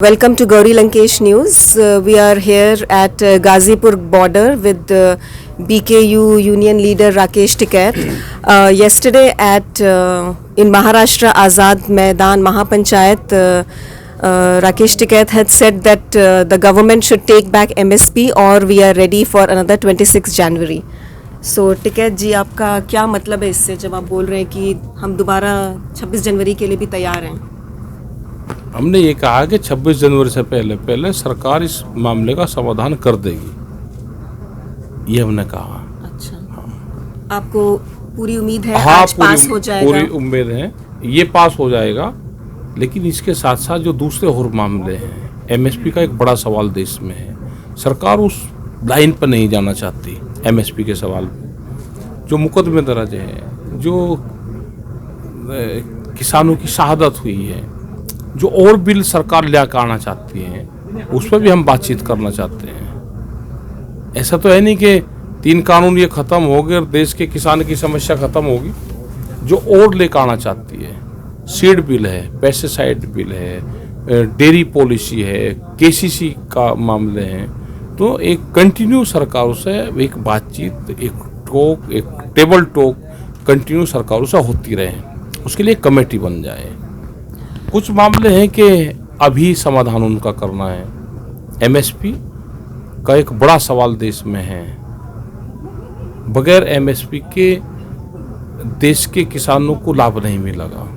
Welcome to Gauri Lankesh News. We are here at Gazipur border with BKU Union leader Rakesh Tikait. Yesterday at in Maharashtra Azad Maidan Mahapanchayat, Rakesh Tikait had said that the government should take back MSP or we are ready for another 26 January. So Tikait जी, आपका क्या मतलब है इससे जब आप बोल रहे हैं कि हम दोबारा 26 जनवरी के लिए भी तैयार हैं? हमने ये कहा कि 26 जनवरी से पहले सरकार इस मामले का समाधान कर देगी, ये हमने कहा। अच्छा, आपको पूरी उम्मीद है हाँ, आज पास हो जाएगा? पूरी उम्मीद है ये पास हो जाएगा, लेकिन इसके साथ साथ जो दूसरे और मामले हैं, एमएसपी का एक बड़ा सवाल देश में है। सरकार उस लाइन पर नहीं जाना चाहती। एमएसपी के सवाल पे जो मुकदमे दर्ज है, जो किसानों की शहादत हुई है, जो और बिल सरकार ले आना चाहती है, उस पर भी हम बातचीत करना चाहते हैं। ऐसा तो है नहीं कि 3 कानून ये ख़त्म हो गए और देश के किसान की समस्या ख़त्म होगी। जो और लेकर आना चाहती है, सीड बिल है, पेस्टिसाइड बिल है, डेयरी पॉलिसी है, केसीसी का मामले हैं, तो एक कंटिन्यू सरकारों से एक बातचीत, एक टेबल टॉक कंटिन्यू सरकारों से होती रहे। उसके लिए कमेटी बन जाए। कुछ मामले हैं कि अभी समाधान उनका करना है। एमएसपी का एक बड़ा सवाल देश में है। बगैर एमएसपी के देश के किसानों को लाभ नहीं मिलेगा।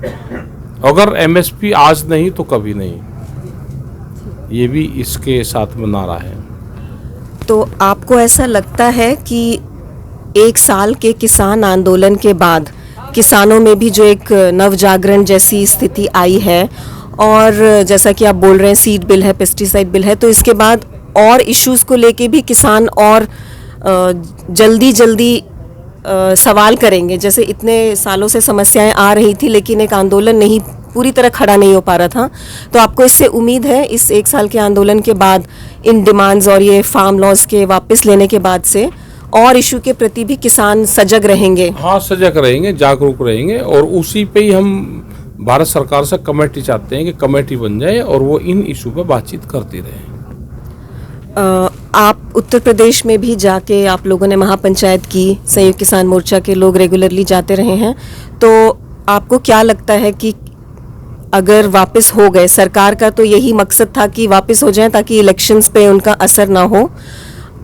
अगर एमएसपी आज नहीं तो कभी नहीं, ये भी इसके साथ में नारा है। तो आपको ऐसा लगता है कि 1 साल के किसान आंदोलन के बाद किसानों में भी जो एक नवजागरण जैसी स्थिति आई है, और जैसा कि आप बोल रहे हैं सीड बिल है, पेस्टिसाइड बिल है, तो इसके बाद और इश्यूज़ को लेके भी किसान और जल्दी सवाल करेंगे? जैसे इतने सालों से समस्याएं आ रही थी लेकिन एक आंदोलन नहीं पूरी तरह खड़ा नहीं हो पा रहा था, तो आपको इससे उम्मीद है इस 1 साल के आंदोलन के बाद इन डिमांड्स और ये फार्म लॉज के वापस लेने के बाद से और इशू के प्रति भी किसान सजग रहेंगे? हाँ, सजग रहेंगे, जागरूक रहेंगे, और उसी पे ही हम भारत सरकार से कमेटी चाहते हैं कि कमेटी बन जाए और वो इन इशू पे बातचीत करती रहे। आप उत्तर प्रदेश में भी जाके आप लोगों ने महापंचायत की, संयुक्त किसान मोर्चा के लोग रेगुलरली जाते रहे हैं, तो आपको क्या लगता है कि अगर वापस हो गए, सरकार का तो यही मकसद था कि वापस हो जाए ताकि इलेक्शंस पे उनका असर ना हो,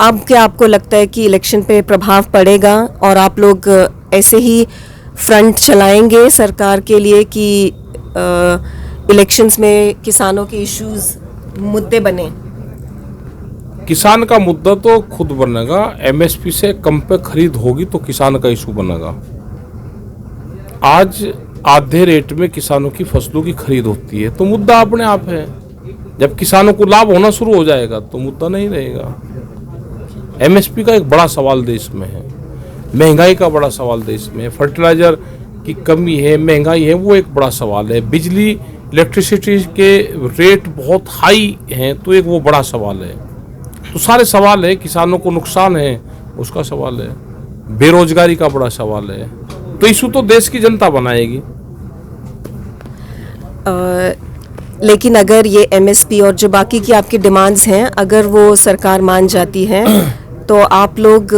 अब क्या आपको लगता है कि इलेक्शन पे प्रभाव पड़ेगा और आप लोग ऐसे ही फ्रंट चलाएंगे सरकार के लिए कि इलेक्शंस में किसानों के इश्यूज मुद्दे बने? किसान का मुद्दा तो खुद बनेगा। एमएसपी से कम पे खरीद होगी तो किसान का इशू बनेगा। आज आधे रेट में किसानों की फसलों की खरीद होती है तो मुद्दा अपने आप है। जब किसानों को लाभ होना शुरू हो जाएगा तो मुद्दा नहीं रहेगा। एमएसपी का एक बड़ा सवाल देश में है, महंगाई का बड़ा सवाल देश में है, फर्टिलाइजर की कमी है, महंगाई है, वो एक बड़ा सवाल है, बिजली इलेक्ट्रिसिटी के रेट बहुत हाई हैं तो एक वो बड़ा सवाल है। तो सारे सवाल है, किसानों को नुकसान है उसका सवाल है, बेरोजगारी का बड़ा सवाल है, तो इशू तो देश की जनता बनाएगी। लेकिन अगर ये एमएसपी और जो बाकी की आपकी डिमांड्स हैं, अगर वो सरकार मान जाती है तो आप लोग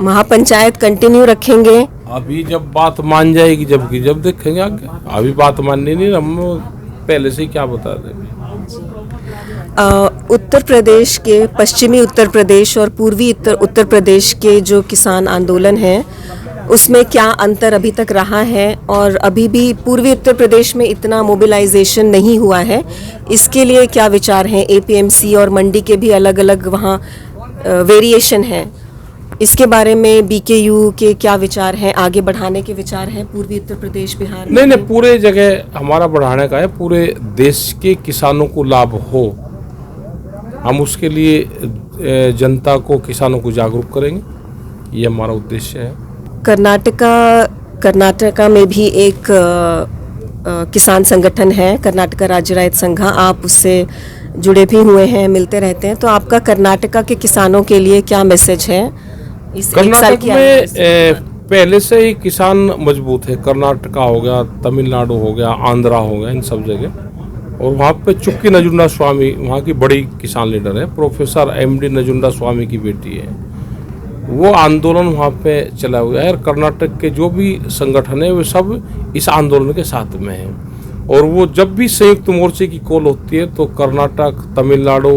महापंचायत कंटिन्यू रखेंगे? अभी जब बात मान जाएगी जब देखेंगे आगे। अभी बात माननी नहीं, हम पहले से ही क्या बता देंगे। उत्तर प्रदेश के, पश्चिमी उत्तर प्रदेश और पूर्वी उत्तर प्रदेश के जो किसान आंदोलन है उसमें क्या अंतर अभी तक रहा है, और अभी भी पूर्वी उत्तर प्रदेश में इतना मोबिलाइजेशन नहीं हुआ है, इसके लिए क्या विचार हैं? एपीएमसी और मंडी के भी अलग अलग वहाँ वेरिएशन है, इसके बारे में बीकेयू के क्या विचार हैं? आगे बढ़ाने के विचार हैं पूर्वी उत्तर प्रदेश, बिहार में? नहीं, पूरे जगह हमारा बढ़ाने का है, पूरे देश के किसानों को लाभ हो। हम उसके लिए जनता को, किसानों को जागरूक करेंगे, ये हमारा उद्देश्य है। कर्नाटका में भी एक किसान संगठन है, कर्नाटका राज्य रैत संघ, आप उससे जुड़े भी हुए हैं, मिलते रहते हैं, तो आपका कर्नाटका के किसानों के लिए क्या मैसेज है? इस कर्नाटक में पहले से ही किसान मजबूत है। कर्नाटका हो गया, तमिलनाडु हो गया, आंध्रा हो गया, इन सब जगह और वहाँ पे चुक्की नजुंडा स्वामी वहाँ की बड़ी किसान लीडर है, प्रोफेसर एमडी नजुंडा स्वामी की बेटी है। वो आंदोलन वहाँ पे चला हुआ है और कर्नाटक के जो भी संगठन है वे सब इस आंदोलन के साथ में हैं। और वो जब भी संयुक्त मोर्चे की कॉल होती है तो कर्नाटक, तमिलनाडु,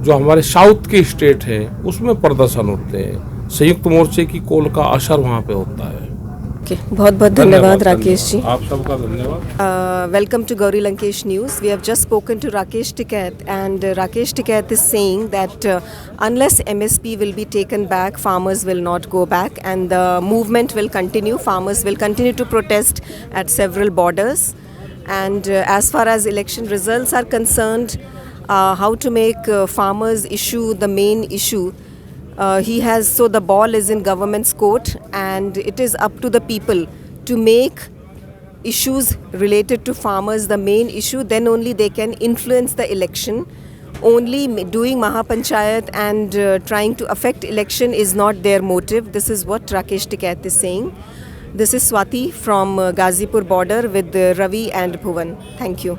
जो हमारे साउथ के स्टेट हैं उसमें प्रदर्शन होते हैं। संयुक्त मोर्चे की कॉल का असर वहाँ पे होता है। बहुत बहुत धन्यवाद राकेश जी। आप सबका धन्यवाद। Welcome to Gauri Lankesh News. We have just spoken to Rakesh Tikait, and Rakesh Tikait is saying that unless MSP will be taken back, farmers will not go back, and the movement will continue. Farmers will continue to protest at several borders. And as far as election results are concerned, how to make farmers issue the main issue. So the ball is in government's court, and it is up to the people to make issues related to farmers the main issue. Then only they can influence the election. Only doing Mahapanchayat and trying to affect election is not their motive. This is what Rakesh Tikait is saying. This is Swati from Gazipur border with Ravi and Bhuvan. Thank you.